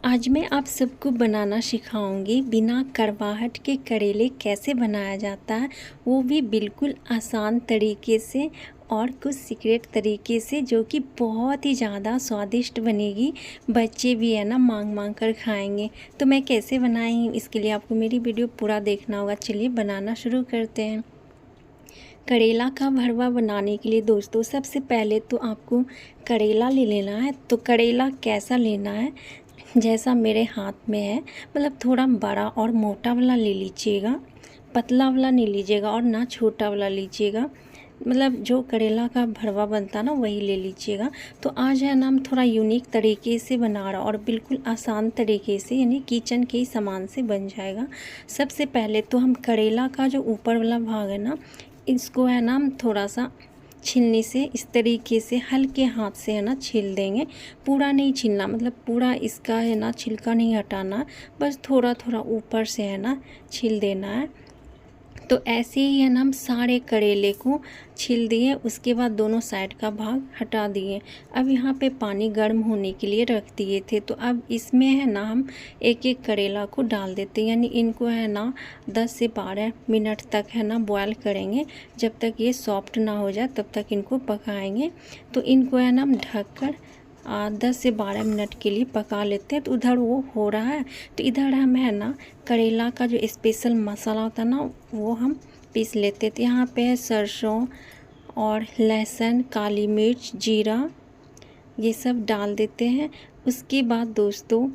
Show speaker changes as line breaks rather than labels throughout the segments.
आज मैं आप सबको बनाना सिखाऊंगी बिना कड़वाहट के करेले कैसे बनाया जाता है, वो भी बिल्कुल आसान तरीके से और कुछ सीक्रेट तरीके से, जो कि बहुत ही ज़्यादा स्वादिष्ट बनेगी। बच्चे भी है ना मांग मांग कर खाएंगे। तो मैं कैसे बनाई हूँ इसके लिए आपको मेरी वीडियो पूरा देखना होगा। चलिए बनाना शुरू करते हैं। करेला का भरवा बनाने के लिए दोस्तों सबसे पहले तो आपको करेला ले लेना है। तो करेला कैसा लेना है, जैसा मेरे हाथ में है, मतलब थोड़ा बड़ा और मोटा वाला ले लीजिएगा, पतला वाला नहीं लीजिएगा और ना छोटा वाला लीजिएगा। मतलब जो करेला का भरवा बनता ना वही ले लीजिएगा। तो आज है ना हम थोड़ा यूनिक तरीके से बना रहा और बिल्कुल आसान तरीके से, यानी किचन के ही सामान से बन जाएगा। सबसे पहले तो हम करेला का जो ऊपर वाला भाग है ना, इसको है ना हम थोड़ा सा छीलने से इस तरीके से हल्के हाथ से है ना छील देंगे। पूरा नहीं छीलना, मतलब पूरा इसका है ना छिलका नहीं हटाना, बस थोड़ा थोड़ा ऊपर से है ना छील देना है। तो ऐसे ही है ना हम सारे करेले को छील दिए। उसके बाद दोनों साइड का भाग हटा दिए। अब यहाँ पे पानी गर्म होने के लिए रख दिए थे। तो अब इसमें है ना हम एक एक करेला को डाल देते हैं, यानी इनको है ना 10 से 12 मिनट तक है ना बॉयल करेंगे। जब तक ये सॉफ्ट ना हो जाए तब तक इनको पकाएंगे। तो इनको है ना हम ढककर 10 से 12 मिनट के लिए पका लेते हैं। तो उधर वो हो रहा है, तो इधर हम है ना करेला का जो स्पेशल मसाला होता है ना वो हम पीस लेते थे। यहाँ पे है सरसों और लहसुन, काली मिर्च, जीरा, ये सब डाल देते हैं। उसके बाद दोस्तों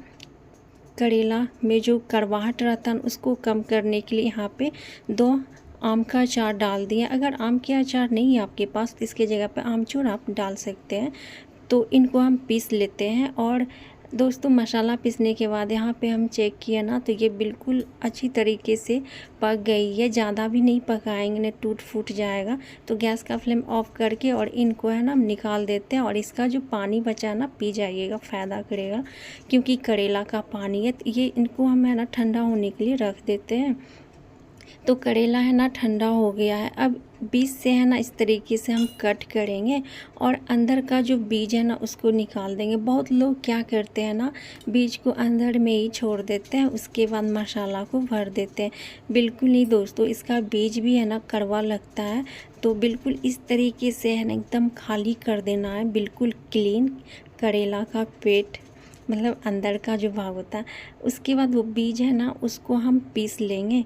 करेला में जो कड़वाहट रहता है उसको कम करने के लिए यहाँ पे 2 आम का अचार डाल दिया। अगर आम के अचार नहीं है आपके पास तो इसके जगह पे आमचूर आप डाल सकते हैं। तो इनको हम पीस लेते हैं। और दोस्तों मसाला पीसने के बाद यहाँ पे हम चेक किया ना, तो ये बिल्कुल अच्छी तरीके से पक गई है। ज़्यादा भी नहीं पकाएंगे, नहीं टूट फूट जाएगा। तो गैस का फ्लेम ऑफ करके और इनको है ना हम निकाल देते हैं। और इसका जो पानी बचा है ना पी जाइएगा, फ़ायदा करेगा, क्योंकि करेला का पानी है। तो ये इनको हम है ना ठंडा होने के लिए रख देते हैं। तो करेला है ना ठंडा हो गया है। अब बीज से है ना इस तरीके से हम कट करेंगे और अंदर का जो बीज है ना उसको निकाल देंगे। बहुत लोग क्या करते हैं ना, बीज को अंदर में ही छोड़ देते हैं, उसके बाद मसाला को भर देते हैं। बिल्कुल नहीं दोस्तों, इसका बीज भी है ना कड़वा लगता है। तो बिल्कुल इस तरीके से है ना एकदम खाली कर देना है, बिल्कुल क्लीन करेला का पेट, मतलब अंदर का जो भाग होता है। उसके बाद वो बीज है ना उसको हम पीस लेंगे।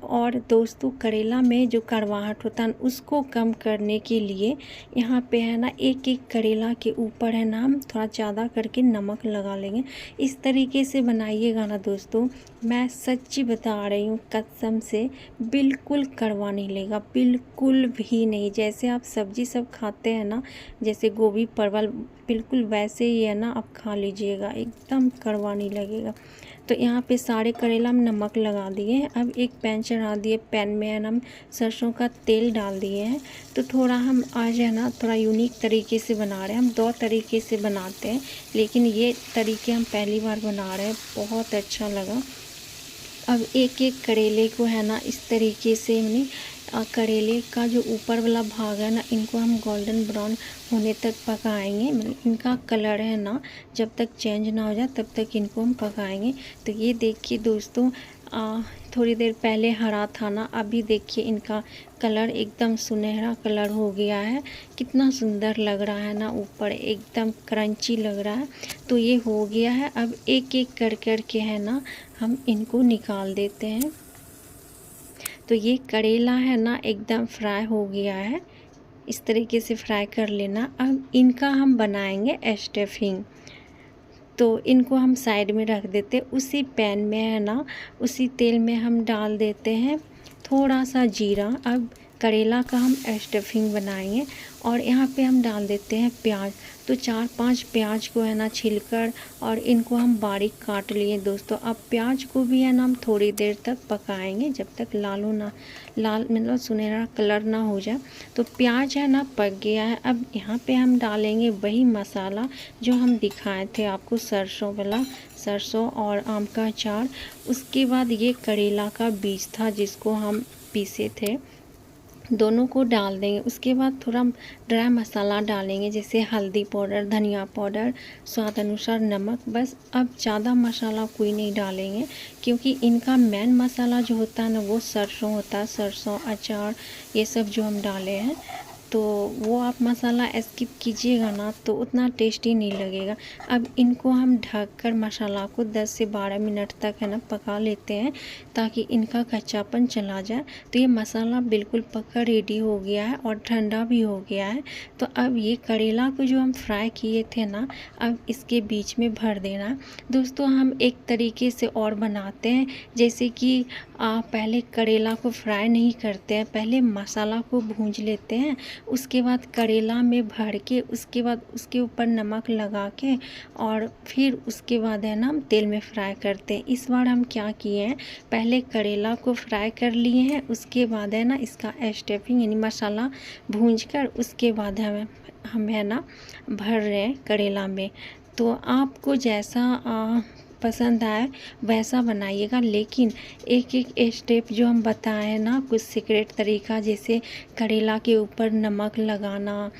और दोस्तों करेला में जो कड़वाहट होता है उसको कम करने के लिए यहाँ पे है ना एक एक करेला के ऊपर है ना हम थोड़ा ज़्यादा करके नमक लगा लेंगे। इस तरीके से बनाइएगा ना दोस्तों, मैं सच्ची बता रही हूँ कसम से, बिल्कुल कड़वा नहीं लगेगा, बिल्कुल भी नहीं। जैसे आप सब्जी सब खाते हैं ना, जैसे गोभी परवल, बिल्कुल वैसे ही है ना आप खा लीजिएगा, एकदम कड़वा नहीं लगेगा। तो यहाँ पे सारे करेला में नमक लगा दिए हैं। अब एक पैन चढ़ा दिए, पैन में है ना हम सरसों का तेल डाल दिए हैं। तो थोड़ा हम आज है ना थोड़ा यूनिक तरीके से बना रहे हैं। हम 2 तरीके से बनाते हैं, लेकिन ये तरीके हम पहली बार बना रहे हैं, बहुत अच्छा लगा। अब एक एक करेले को है ना इस तरीके से हमने करेले का जो ऊपर वाला भाग है ना इनको हम गोल्डन ब्राउन होने तक पकाएंगे। मतलब इनका कलर है ना जब तक चेंज ना हो जाए तब तक इनको हम पकाएंगे। तो ये देखिए दोस्तों, थोड़ी देर पहले हरा था ना, अभी देखिए इनका कलर एकदम सुनहरा कलर हो गया है। कितना सुंदर लग रहा है ना, ऊपर एकदम क्रंची लग रहा है। तो ये हो गया है। अब एक एक कर के है ना हम इनको निकाल देते हैं। तो ये करेला है ना एकदम फ्राई हो गया है, इस तरीके से फ्राई कर लेना। अब इनका हम बनाएंगे स्टफिंग। तो इनको हम साइड में रख देते, उसी पैन में है ना उसी तेल में हम डाल देते हैं थोड़ा सा जीरा। अब करेला का हम स्टफिंग बनाएंगे और यहाँ पे हम डाल देते हैं प्याज। तो 4-5 प्याज को है ना छिलकर और इनको हम बारीक काट लिए दोस्तों। अब प्याज को भी है ना हम थोड़ी देर तक पकाएंगे, जब तक लाल मतलब सुनहरा कलर ना हो जाए। तो प्याज है ना पक गया है। अब यहाँ पे हम डालेंगे वही मसाला जो हम दिखाए थे आपको, सरसों वाला, सरसों और आम का अचार। उसके बाद ये करेला का बीज था जिसको हम पीसे थे, दोनों को डाल देंगे। उसके बाद थोड़ा ड्राई मसाला डालेंगे, जैसे हल्दी पाउडर, धनिया पाउडर, स्वाद अनुसार नमक। बस अब ज़्यादा मसाला कोई नहीं डालेंगे, क्योंकि इनका मेन मसाला जो होता है ना वो सरसों होता है। सरसों, अचार, ये सब जो हम डाले हैं, तो वो आप मसाला स्किप कीजिएगा ना तो उतना टेस्टी नहीं लगेगा। अब इनको हम ढककर मसाला को 10 से 12 मिनट तक है ना पका लेते हैं, ताकि इनका कच्चापन चला जाए। तो ये मसाला बिल्कुल पक्का रेडी हो गया है और ठंडा भी हो गया है। तो अब ये करेला को जो हम फ्राई किए थे ना, अब इसके बीच में भर देना। दोस्तों, हम एक तरीके से और बनाते हैं, जैसे कि पहले करेला को फ्राई नहीं करते हैं, पहले मसाला को भूंज लेते हैं, उसके बाद करेला में भर के, उसके बाद उसके ऊपर नमक लगा के, और फिर उसके बाद है ना हम तेल में फ्राई करते हैं। इस बार हम क्या किए हैं, पहले करेला को फ्राई कर लिए हैं, उसके बाद है ना इसका स्टफिंग यानी मसाला भूंजकर उसके बाद हम है ना भर रहे हैं करेला में। तो आपको जैसा पसंद आए वैसा बनाइएगा, लेकिन एक एक स्टेप जो हम बताए हैं ना, कुछ सीक्रेट तरीका, जैसे करेला के ऊपर नमक लगाना,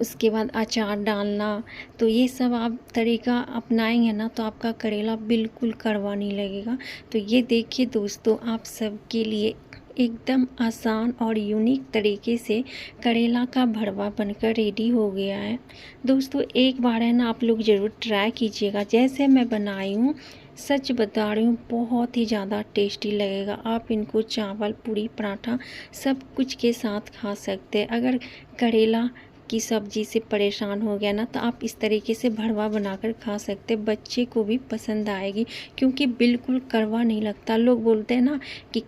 उसके बाद अचार डालना, तो ये सब आप तरीका अपनाएंगे ना तो आपका करेला बिल्कुल कड़वा नहीं लगेगा। तो ये देखिए दोस्तों, आप सबके लिए एकदम आसान और यूनिक तरीके से करेला का भरवा बनकर रेडी हो गया है। दोस्तों, एक बार है ना आप लोग ज़रूर ट्राई कीजिएगा, जैसे मैं बनाई हूँ। सच बता रही हूँ, बहुत ही ज़्यादा टेस्टी लगेगा। आप इनको चावल, पूरी, पराठा सब कुछ के साथ खा सकते हैं। अगर करेला की सब्ज़ी से परेशान हो गया ना, तो आप इस तरीके से भरवा बनाकर खा सकते। बच्चे को भी पसंद आएगी, क्योंकि बिल्कुल कड़वा नहीं लगता। लोग बोलते हैं ना कि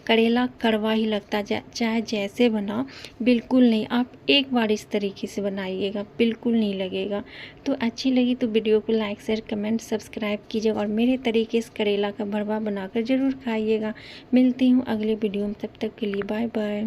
करेला कड़वा ही लगता, चाहे जैसे बनाओ, बिल्कुल नहीं। आप एक बार इस तरीके से बनाइएगा, बिल्कुल नहीं लगेगा। तो अच्छी लगी तो वीडियो को लाइक, शेयर, कमेंट, सब्सक्राइब कीजिएगा, और मेरे तरीके से करेला का भरवा बनाकर ज़रूर खाइएगा। मिलती हूँ अगले वीडियो में, तब तक के लिए बाय बाय।